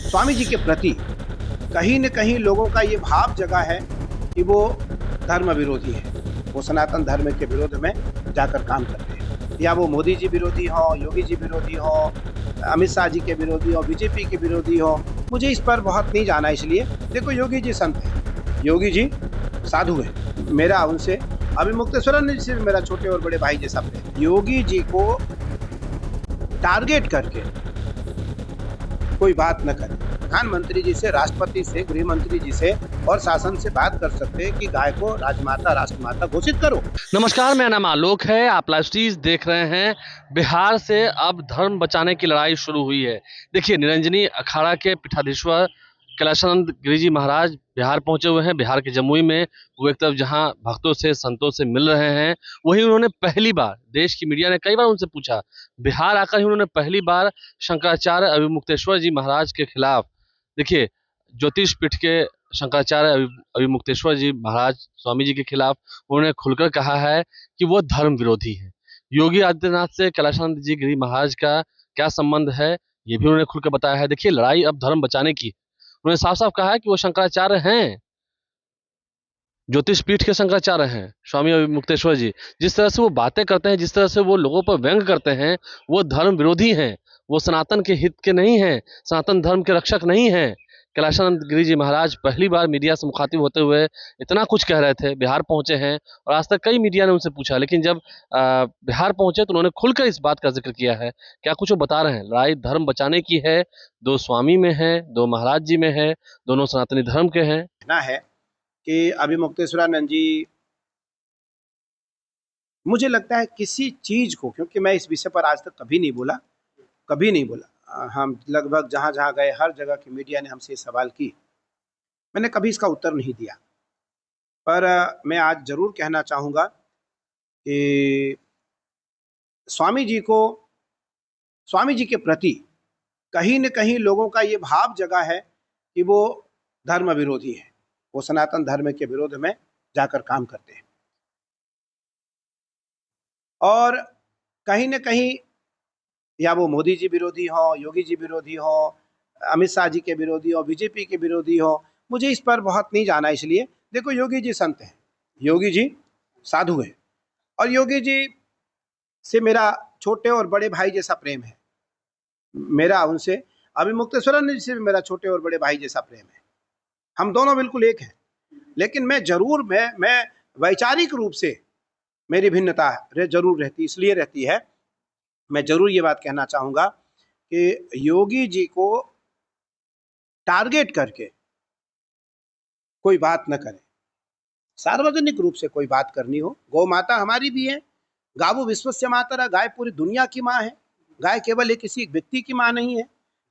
स्वामी जी के प्रति कहीं न कहीं लोगों का ये भाव जगा है कि वो धर्म विरोधी है, वो सनातन धर्म के विरोध में जाकर काम करते हैं। या वो मोदी जी विरोधी हों, योगी जी विरोधी हों, अमित शाह जी के विरोधी हों, बीजेपी के विरोधी हों, मुझे इस पर बहुत नहीं जाना। इसलिए देखो, योगी जी संत हैं, योगी जी साधु हैं, मेरा उनसे अभिमुक्तेश्वरानंद जी से मेरा छोटे और बड़े भाई जैसा प्रेम। योगी जी को टारगेट करके कोई बात न करे। प्रधानमंत्री जी से, राष्ट्रपति से, गृह मंत्री जी से और शासन से बात कर सकते हैं कि गाय को राजमाता, राष्ट्रमाता घोषित करो। नमस्कार, मेरा नाम आलोक है। आप लाइव स्ट्रीम देख रहे हैं। बिहार से अब धर्म बचाने की लड़ाई शुरू हुई है। देखिए, निरंजनी अखाड़ा के पीठाधीश्वर कैलाशानंद गिरि जी महाराज बिहार पहुंचे हुए हैं। बिहार के जमुई में वो एक तरफ जहां भक्तों से, संतों से मिल रहे हैं, वहीं उन्होंने पहली बार, देश की मीडिया ने कई बार उनसे पूछा, बिहार आकर ही उन्होंने पहली बार शंकराचार्य अभिमुक्तेश्वर जी महाराज के खिलाफ, देखिए, ज्योतिष पीठ के शंकराचार्य अभिमुक्तेश्वर जी महाराज स्वामी जी के खिलाफ उन्होंने खुलकर कहा है कि वो धर्म विरोधी है। योगी आदित्यनाथ से कैलाशानंद जी गिरि महाराज का क्या संबंध है, ये भी उन्होंने खुलकर बताया है। देखिए, लड़ाई अब धर्म बचाने की। उन्होंने साफ साफ कहा है कि वो शंकराचार्य हैं, ज्योतिष पीठ के शंकराचार्य हैं स्वामी अभिमुक्तेश्वर जी। जिस तरह से वो बातें करते हैं, जिस तरह से वो लोगों पर व्यंग करते हैं, वो धर्म विरोधी हैं, वो सनातन के हित के नहीं हैं, सनातन धर्म के रक्षक नहीं हैं। कैलाशानंद गिरि जी महाराज पहली बार मीडिया से मुखातिब होते हुए इतना कुछ कह रहे थे। बिहार पहुंचे हैं और आज तक कई मीडिया ने उनसे पूछा, लेकिन जब बिहार पहुंचे तो उन्होंने खुलकर इस बात का जिक्र किया है। क्या कुछ वो बता रहे हैं। लड़ाई धर्म बचाने की है। दो स्वामी में है, दो महाराज जी में है, दोनों सनातनी धर्म के हैं। कहना है कि अभिमुक्तेश्वरानंद जी, मुझे लगता है किसी चीज को, क्योंकि मैं इस विषय पर आज तक कभी नहीं बोला। हम लगभग जहाँ जहाँ गए, हर जगह की मीडिया ने हमसे सवाल की, मैंने कभी इसका उत्तर नहीं दिया। पर मैं आज जरूर कहना चाहूँगा कि स्वामी जी के प्रति कहीं न कहीं लोगों का ये भाव जगा है कि वो धर्म विरोधी है, वो सनातन धर्म के विरोध में जाकर काम करते हैं। और कहीं न कहीं या वो मोदी जी विरोधी हों, योगी जी विरोधी हों, अमित शाह जी के विरोधी हों, बीजेपी के विरोधी हों, मुझे इस पर बहुत नहीं जाना। इसलिए देखो, योगी जी संत हैं, योगी जी साधु हैं, और योगी जी से मेरा छोटे और बड़े भाई जैसा प्रेम है। मेरा उनसे अभिमुक्तेश्वरानंद जी से भी मेरा छोटे और बड़े भाई जैसा प्रेम है। हम दोनों बिल्कुल एक हैं। लेकिन मैं वैचारिक रूप से मेरी भिन्नता जरूर रहती, इसलिए रहती है, मैं जरूर ये बात कहना चाहूँगा कि योगी जी को टारगेट करके कोई बात न करे। सार्वजनिक रूप से कोई बात करनी हो, गौ माता हमारी भी है, गावो विश्वस्य मातरः, गाय पूरी दुनिया की माँ है। गाय केवल एक किसी व्यक्ति की माँ नहीं है।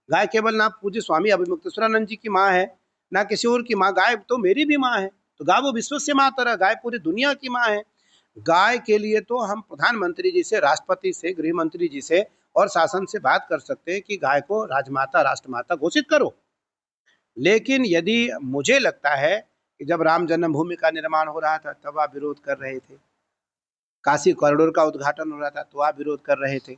गाय केवल ना पूज्य स्वामी अभिमुक्तेश्वरानंद जी की माँ है, ना किसी और की माँ। गाय तो मेरी भी माँ है। तो गावो विश्वस्य मातरः, गाय पूरी दुनिया की माँ है। गाय के लिए तो हम प्रधानमंत्री जी से, राष्ट्रपति से, गृह मंत्री जी से और शासन से बात कर सकते हैं कि गाय को राजमाता, राष्ट्रमाता घोषित करो। लेकिन यदि मुझे लगता है कि जब राम जन्मभूमि का निर्माण हो रहा था तब आप विरोध कर रहे थे, काशी कॉरिडोर का उद्घाटन हो रहा था तो आप विरोध कर रहे थे,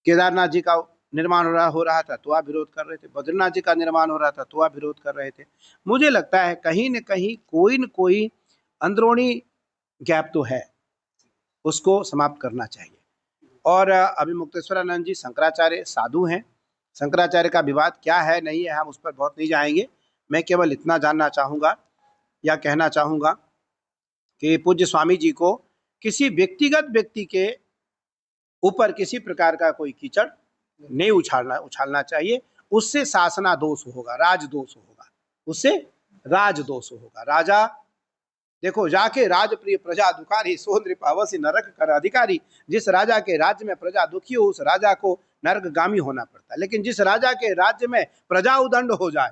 केदारनाथ जी का निर्माण हो रहा था तो आप विरोध कर रहे थे, बद्रीनाथ जी का निर्माण हो रहा था तो आप विरोध कर रहे थे। मुझे लगता है कहीं न कहीं कोई न कोई अंदरूनी गैप तो है, उसको समाप्त करना चाहिए। और अभिमुक्तेश्वरानंद जी शंकराचार्य साधु हैं। शंकराचार्य का विवाद क्या है, नहीं है, हम उस पर बहुत नहीं जाएंगे। मैं केवल इतना जानना चाहूँगा या कहना चाहूँगा कि पूज्य स्वामी जी को किसी व्यक्तिगत व्यक्ति के ऊपर किसी प्रकार का कोई कीचड़ नहीं उछालना चाहिए। उससे शासना दोष होगा, राजदोष होगा, उससे राजदोष होगा। राजा देखो, जाके राज प्रिय प्रजा दुखारी, सो नृपावसी नरक कर अधिकारी। जिस राजा के राज्य में प्रजा दुखी हो, उस राजा को नरकगामी होना पड़ता है। लेकिन जिस राजा के राज्य में प्रजा उदंड हो जाए,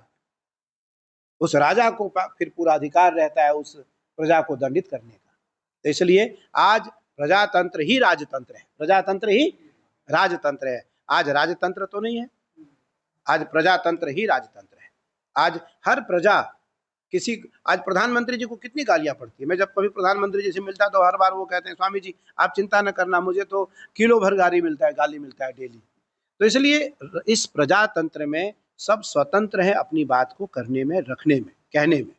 उस राजा को फिर पूरा अधिकार रहता है उस प्रजा को दंडित करने का। तो इसलिए आज प्रजातंत्र ही राजतंत्र है, प्रजातंत्र ही राजतंत्र है। आज राजतंत्र तो नहीं है, आज प्रजातंत्र ही राजतंत्र है। आज हर प्रजा आज प्रधानमंत्री जी को कितनी गालियां पड़ती है। मैं जब कभी प्रधानमंत्री जी से मिलता तो हर बार वो कहते हैं, स्वामी जी आप चिंता न करना, मुझे तो किलो भर गाली मिलता है डेली। तो इसलिए इस प्रजातंत्र में सब स्वतंत्र हैं अपनी बात को करने में, रखने में, कहने में।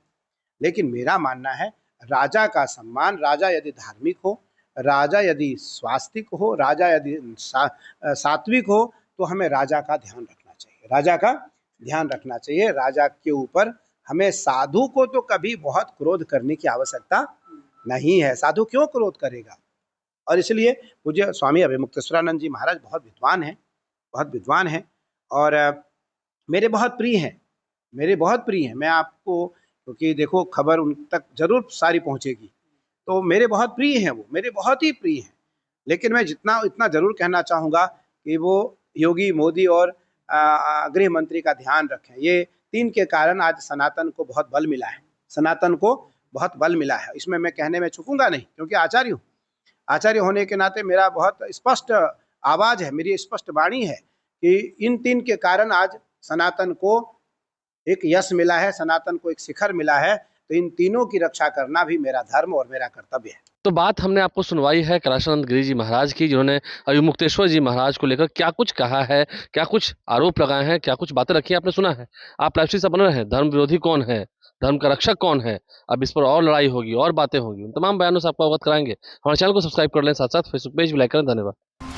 लेकिन मेरा मानना है राजा का सम्मान, राजा यदि धार्मिक हो, राजा यदि स्वास्तिक हो, राजा यदि सात्विक हो, तो हमें राजा का ध्यान रखना चाहिए, राजा का ध्यान रखना चाहिए। राजा के ऊपर हमें, साधु को तो कभी बहुत क्रोध करने की आवश्यकता नहीं है, साधु क्यों क्रोध करेगा। और इसलिए पूज्य स्वामी अभिमुक्तेश्वरानंद जी महाराज बहुत विद्वान हैं, बहुत विद्वान हैं, और मेरे बहुत प्रिय हैं, मेरे बहुत प्रिय हैं। मैं आपको, क्योंकि देखो खबर उन तक जरूर सारी पहुंचेगी, तो मेरे बहुत प्रिय हैं, वो मेरे बहुत ही प्रिय हैं। लेकिन मैं इतना जरूर कहना चाहूँगा कि वो योगी, मोदी और गृह मंत्री का ध्यान रखें। ये तीन के कारण आज सनातन को बहुत बल मिला है, सनातन को बहुत बल मिला है। इसमें मैं कहने में चूकूंगा नहीं, क्योंकि आचार्य हूँ। आचार्य होने के नाते मेरा बहुत स्पष्ट आवाज है, मेरी स्पष्ट वाणी है कि इन तीन के कारण आज सनातन को एक यश मिला है, सनातन को एक शिखर मिला है। तो इन तीनों की रक्षा करना भी मेरा धर्म और मेरा कर्तव्य है। तो बात हमने आपको सुनवाई है कैलाशानंद गिरी जी महाराज की, जिन्होंने अभिमुक्तेश्वर जी महाराज को लेकर क्या कुछ कहा है, क्या कुछ आरोप लगाए हैं, क्या कुछ बातें रखी हैं, आपने सुना है। आप लाइव से बने रहें। धर्म विरोधी कौन है, धर्म का रक्षक कौन है, अब इस पर और लड़ाई होगी और बातें होंगी, उन तमाम बयानों से आपको अवगत कराएंगे। हमारे चैनल को सब्सक्राइब कर लें, साथ साथ फेसबुक पेज भी लाइक करें। धन्यवाद।